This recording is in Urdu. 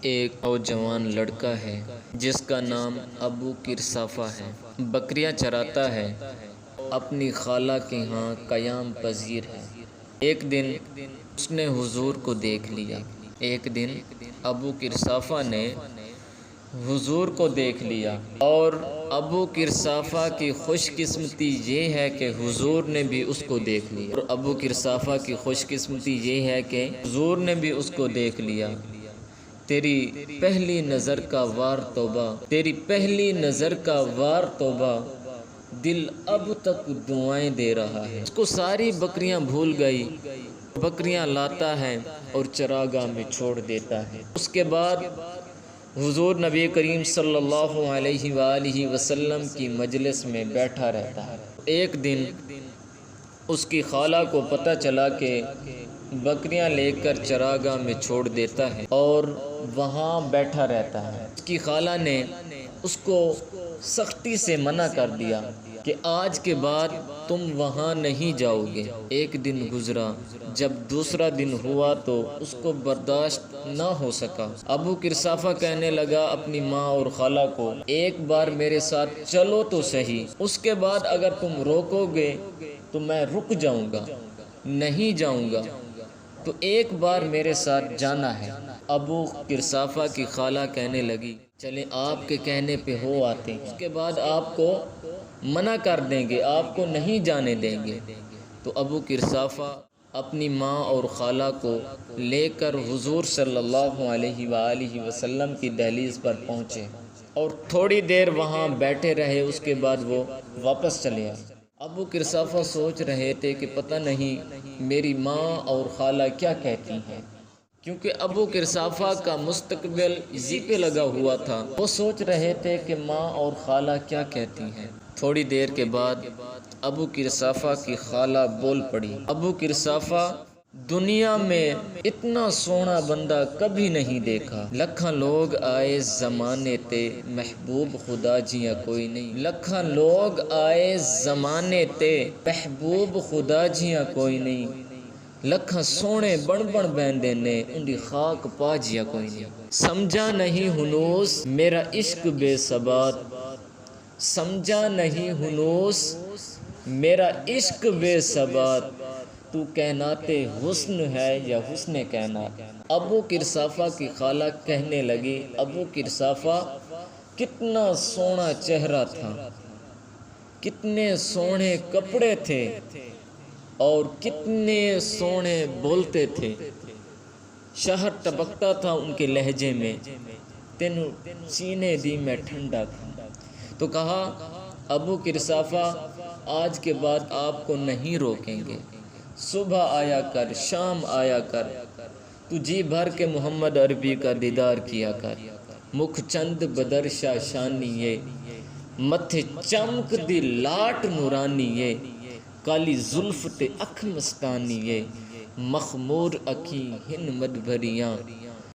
ایک نوجوان لڑکا ہے جس کا نام ابو کرسافہ ہے۔ بکریاں چراتا ہے، اپنی خالہ کے ہاں قیام پذیر ہے۔ ایک دن اس نے حضور کو دیکھ لیا۔ ایک دن ابو کرسافہ نے حضور کو دیکھ لیا، اور ابو کرسافہ کی خوش قسمتی یہ ہے کہ حضور نے بھی اس کو دیکھ لیا، اور ابو کرسافہ کی خوش قسمتی یہ ہے کہ حضور نے بھی اس کو دیکھ لیا۔ تیری پہلی نظر کا وار توبہ، تیری پہلی نظر کا وار توبہ، دل اب تک دعائیں دے رہا ہے۔ اس کو ساری بکریاں بھول گئی، بکریاں لاتا ہے اور چراگاہ میں چھوڑ دیتا ہے۔ اس کے بعد حضور نبی کریم صلی اللہ علیہ وآلہ وسلم کی مجلس میں بیٹھا رہتا ہے۔ ایک دن اس کی خالہ کو پتہ چلا کہ بکریاں لے کر چراگاہ میں چھوڑ دیتا ہے اور وہاں بیٹھا رہتا ہے۔ اس کی خالہ نے اس کو سختی سے منع کر دیا کہ آج کے بعد تم وہاں نہیں جاؤ گے۔ ایک دن گزرا، جب دوسرا دن ہوا تو اس کو برداشت نہ ہو سکا۔ ابو کرسافہ کہنے لگا اپنی ماں اور خالہ کو، ایک بار میرے ساتھ چلو تو صحیح، اس کے بعد اگر تم روکو گے تو میں رک جاؤں گا، نہیں جاؤں گا، تو ایک بار میرے ساتھ جانا ہے۔ ابو کرسافہ کی خالہ کہنے لگی، چلیں آپ کے کہنے پہ ہو آتے ہیں، اس کے بعد آپ کو منع کر دیں گے، آپ کو نہیں جانے دیں گے۔ تو ابو کرسافہ اپنی ماں اور خالہ کو لے کر حضور صلی اللہ علیہ وآلہ وسلم کی دہلیز پر پہنچے اور تھوڑی دیر وہاں بیٹھے رہے۔ اس کے بعد وہ واپس چلے آئے۔ ابو کرسافہ سوچ رہے تھے کہ پتہ نہیں میری ماں اور خالہ کیا کہتی ہیں، کیونکہ ابو کرسافہ کا مستقبل اسی پہ لگا ہوا تھا۔ وہ سوچ رہے تھے کہ ماں اور خالہ کیا کہتی ہیں۔ تھوڑی دیر کے بعد ابو کرسافہ کی خالہ بول پڑی، ابو کرسافہ، دنیا میں اتنا سونا بندہ کبھی نہیں دیکھا۔ لکھاں لوگ آئے زمانے تے، محبوب خدا جیاں کوئی نہیں۔ لکھاں لوگ آئے زمانے تے، محبوب خدا جیاں کوئی نہیں۔ لکھاں سونے بن بن بیندے نے، اندی خاک پا جیا کوئی نہیں۔ سمجھا نہیں ہنوس میرا عشق بے ثبات، سمجھا نہیں ہنوس میرا عشق بے ثبات، تو کائنات حسن ہے یا حسن کائنات۔ ابو کرسافہ کی خالہ کہنے لگی، ابو کرسافہ کتنا سونا چہرہ تھا، کتنے سونے کپڑے تھے، اور کتنے سونے بولتے تھے۔ شہد ٹپکتا تھا ان کے لہجے میں، تینوں سینے دی میں ٹھنڈا تھا۔ تو کہا، ابو کرسافہ آج کے بعد آپ کو نہیں روکیں گے، صبح آیا کر، شام آیا کر، تو جی بھر کے محمد عربی کا دیدار کیا کر۔ مکھ چند بدرشا شانیے، متھے چمک دی لاٹ نورانیے، کالی زلف تے اکھ مستانیے، مخمور اکھی ہن مد بھریاں،